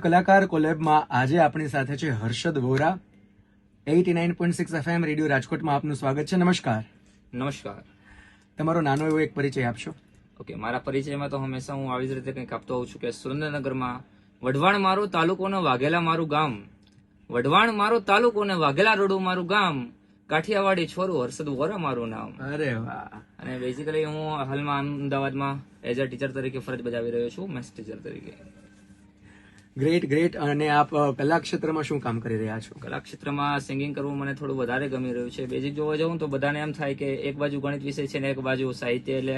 કલાકાર કોલેબમાં આજે આપણી સાથે છે હર્ષદ વોરા. 89.6 FM રેડિયો રાજકોટમાં આપનું સ્વાગત છે. નમસ્કાર. નમસ્કાર. તમારો નાનો એવો એક પરિચય આપશો. ઓકે, મારા પરિચયમાં તો હંમેશા હું આવી જ રીતે કંઈક આપતો હોઉં છું કે સુરેન્દ્રનગરમાં વઢવાણ મારું તાલુકો ને વાઘેલા મારું ગામ, વઢવાણ મારું તાલુકો ને વાઘેલા રોડું મારું ગામ, કાઠિયાવાડી છોરું હર્ષદ વોરા મારું નામ. અરે વાહ. અને બેઝિકલી હું હાલમાં અમદાવાદમાં એઝ અ ટીચર તરીકે ફરજ બજાવી રહ્યો છું, મેથ્સ ટીચર તરીકે. ગ્રેટ. અને આપ કલા ક્ષેત્રમાં શું કામ કરી રહ્યા છો? કલા ક્ષેત્રમાં સિંગિંગ કરવું મને થોડું વધારે ગમી રહ્યું છે. બેઝિક જોવા જાઉં તો બધાને એમ થાય કે એક બાજુ ગણિત વિષય છે ને એક બાજુ સાહિત્ય, એટલે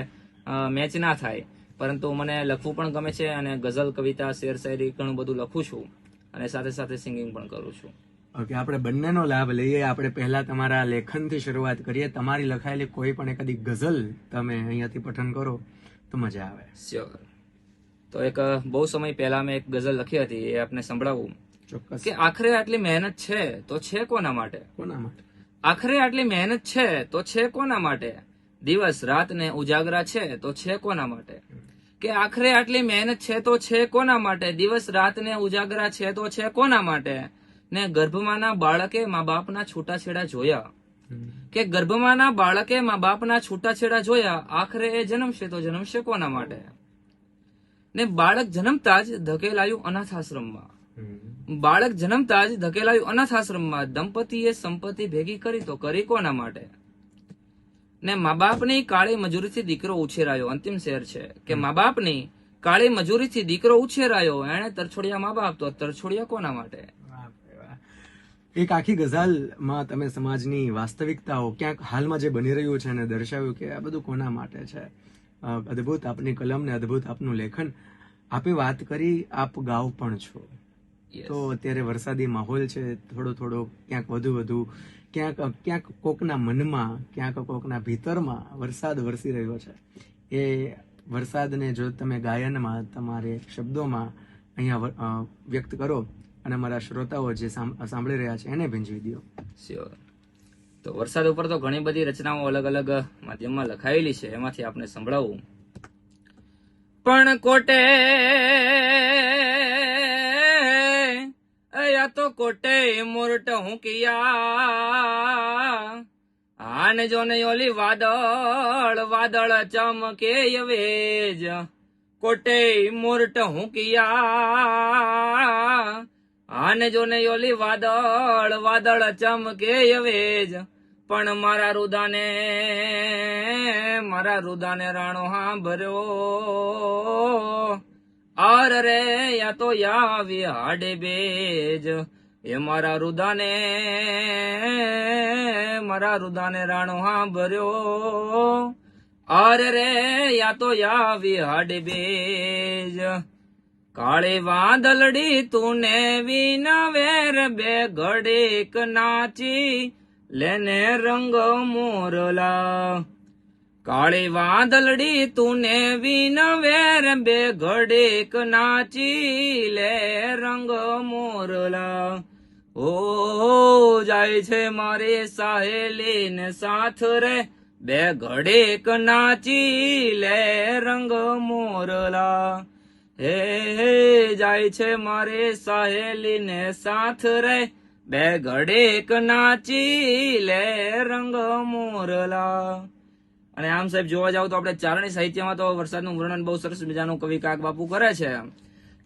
મેચ ના થાય. પરંતુ મને લખવું પણ ગમે છે અને ગઝલ, કવિતા, શેર શાયરી ઘણું બધું લખું છું અને સાથે સાથે સિંગિંગ પણ કરું છું. ઓકે, આપણે બંનેનો લાભ લઈએ. આપણે પહેલા તમારા લેખનથી શરૂઆત કરીએ. તમારી લખાયેલી કોઈ પણ એકાદી ગઝલ તમે અહીંયાથી પઠન કરો તો મજા આવે. શ્યોર. તો એક બહુ સમય પહેલા મેં એક ગઝલ લખી હતી, એ આપને સંભળાવું. ચોક્કસ. કે આખરે આટલી મહેનત છે તો છે કોના માટે? કોના માટે? આખરે આટલી મહેનત છે તો છે કોના માટે? દિવસ રાત ને ઉજાગરા છે તો છે કોના માટે? કે આખરે આટલી મહેનત છે તો છે કોના માટે? દિવસ રાત ને ઉજાગરા છે તો છે કોના માટે? ને ગર્ભમાંના બાળકે મા બાપના છૂટાછેડા જોયા, કે ગર્ભમાંના બાળકે મા બાપના છૂટાછેડા જોયા, આખરે એ જન્મશે તો જન્મશે કોના માટે? ને બાળક જન્મતા જ ધકેલાયું અનાથાશ્રમમાં, બાળક જન્મતા જ ધકેલાયું અનાથાશ્રમમાં, દંપતીએ સંપત્તિ ભેગી કરી તો કરી કોના માટે? ને મા બાપની કાળી મજૂરીથી દીકરો ઉછેરાયો. અંતિમ શેર છે કે મા બાપની કાળી મજૂરીથી દીકરો ઉછેરાયો, એને તરછોડ્યા મા બાપ તો તરછોડ્યા કોના માટે? એક આખી ગઝલમાં તમે સમાજની વાસ્તવિકતાઓ, ક્યાંક હાલમાં જે બની રહ્યું છે એને દર્શાવ્યું કે આ બધું કોના માટે છે. અદ્ભુત આપની કલમ ને અદ્ભુત આપનું લેખન. આપે વાત કરી, આપ ગાવ પણ છો. તો અત્યારે વરસાદી માહોલ છે, થોડો ક્યાંક વધુ ક્યાંક કોકના મનમાં, ક્યાંક કોકના ભીતરમાં વરસાદ વરસી રહ્યો છે. એ વરસાદને જો તમે ગાયનમાં, તમારે શબ્દોમાં અહીંયા વ્યક્ત કરો અને અમારા શ્રોતાઓ જે સાંભળી રહ્યા છે એને ભીંજવી દો. શ્યોર. તો વરસાદ ઉપર તો ઘણી બધી રચનાઓ અલગ અલગ માધ્યમમાં લખાયેલી છે, એમાંથી આપણે સંભળાવું. પણ કોટે યા તો કોટે મોરટ હું કિયા, આને જો ને ઓલી વાદળ ચમકે વેજ, કોટે મોરટ હું કિયા, આને જો ને ઓલી વાદળ ચમકે વેજ, પણ મારા રુદાને રાણો હાંભર્યો, આર રે યા તો યાવી હાડે બેજ, એ મારા રુદાને રાણો હાંભર્યો, આર રે યા તો યાવી હાડે બેજ. કાળી વાદળડી તુને વિનવેર બે ઘડીક નાચી લેને રંગ મોરલા, કાળી વાદળડી તુને વિનવેર બે ઘડીક નાચી લે રંગ મોરલા. ઓ જાય છે મારી સાહેલી ને સાથ રે, બે ઘડીક નાચી લે રંગ મોરલા. હે જાય છે મારી સાહેલી ને સાથ રે, બે ઘડીક નાચી લે રંગ મોરલા. અને આમ સાહેબ જોવા જાવ તો આપણે ચારણી સાહિત્યમાં તો વરસાદનું વર્ણન બહુ સરસ મજાનું કવિ કાગ બાપુ કરે છે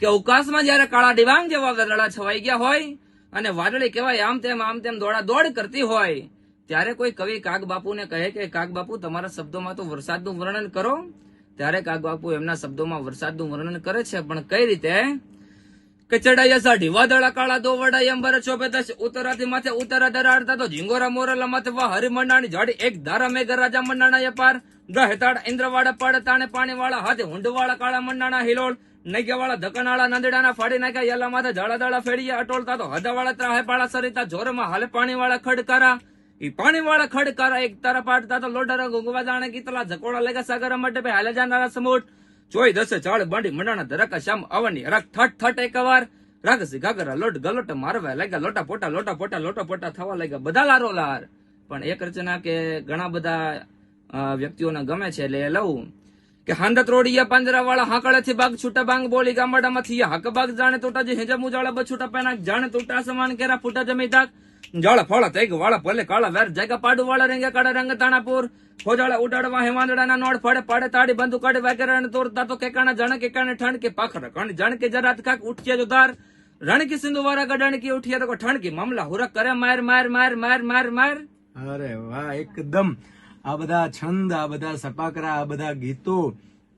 કે અવકાશમાં જયારે કાળા ડિબાંગ જેવા વાદળા છવાઈ ગયા હોય અને વાદળી કહેવાય આમ તેમ દોડા દોડ કરતી હોય, ત્યારે કોઈ કવિ કાગ બાપુને કહે કે કાગ બાપુ તમારા શબ્દોમાં તો વરસાદનું વર્ણન કરો. ત્યારે કાગ બાપુ એમના શબ્દોમાં વરસાદનું વર્ણન કરે છે, પણ કઈ રીતે? કે ચડાયા સાઢી વાદળા કાળા દો વડાય અંબર ચોપે થશે, ઉતરાથી માથે ઉતરા દરાડતા તો ઝીંગોરા મોરલા માથે વા હરિમંડાણી જાડી, એક ધારા મેઘ રાજા મંડાણા પાર, ગહેતાળ ઇન્દ્રવાળા પડતાણે પાણીવાળા હાથે હુંડવાળા કાળા મંડાણા હિલોળ, નૈગ્યાવાળા ધકનાળા નંદડાના ફાડી નાખ્યા યલા માથે ઝાડા દાડા ફેડીયા અટોળતા તો હદાવાળા ત્રાહે પાળા સરિતા જોરમાં હાલે પાણીવાળા ખડકારા, ઈ પાણીવાળા ખડકારા એક તારા પાડતા તો લોઢરા ગુંગવા જાણે ગીતલા ઝકોડા લેગા સાગર માટે હાલે જાનારા સમૂટ, જોઈ દસે ચાળ બાંડી મંડાણા ધરકા શ્યામ આવની રખ થટ થટ એકવાર, રાગસી ઘાઘરા લોટ ગલોટ મારવા લાગ્યા, લોટા પોટા થવા લાગ્યા બધા લારો લાર. પણ એક રચના કે ઘણા બધા વ્યક્તિઓને ગમે છે એટલે એ લઉં કે હાંદત રોડિયા પાંજરા વાળા હાકળેથી બાગ છૂટા બાંગ બોલી ગામડામાંથી હાક બાગ જાણે તોટા જે હેજા મુજાળા બછૂટા પેના જાણે તોટા સમાન કેરા ફૂટા જમી તાક જળ ફળ તેગ વાળા ભલે કાળા વેર જગા પાડુ વાળા રેંગે કાળા રંગ તાણાપુર ખોજાળા ઉડાડવા હેવાંદડાના નોડ ફળે પાડે તાડી બંદુ કાઢે વાકેરણ તોરતા તો કેકાણા જણ કેકાણે ઠણ કે પાખર કણ જણ કે જરાત કાક ઉઠ્યા જોદાર રણ की सिंधु वारा गडण की उठिया तो ठंड की मामला हुरक करे मार मार मार मार मार मार અરે વાહ, એકદમ આ બધા છંદ, આ બધા સપાકરા, આ બધા ગીતો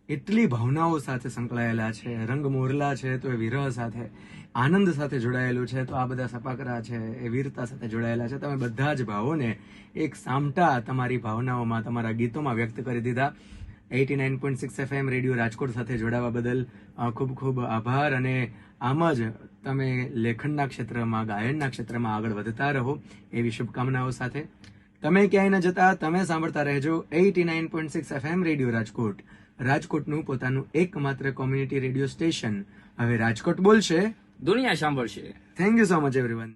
એટલી ભાવનાઓ સાથે સંકળાયેલા છે. રંગ મોરલા છે તો એ વિરહ સાથે, આનંદ સાથે જોડાયેલું છે, તો આ બધા સપાકરા છે એ વીરતા સાથે જોડાયેલા છે. તમે બધા જ ભાવોને એક સામટા તમારી ભાવનાઓમાં, તમારા ગીતોમાં વ્યક્ત કરી દીધા. 89.6 FM રેડિયો રાજકોટ સાથે જોડાવા બદલ ખૂબ ખૂબ આભાર. અને આમ જ તમે લેખનના ક્ષેત્રમાં, ગાયનના ક્ષેત્રમાં આગળ વધતા રહો એવી શુભકામનાઓ સાથે. તમે ક્યાંય ન જતા, તમે સાંભળતા રહેજો 89.6 FM રેડિયો રાજકોટ, રાજકોટનું પોતાનું એકમાત્ર કોમ્યુનિટી રેડિયો સ્ટેશન. હવે રાજકોટ બોલશે, દુનિયા સાંભળશે. Thank you so much everyone.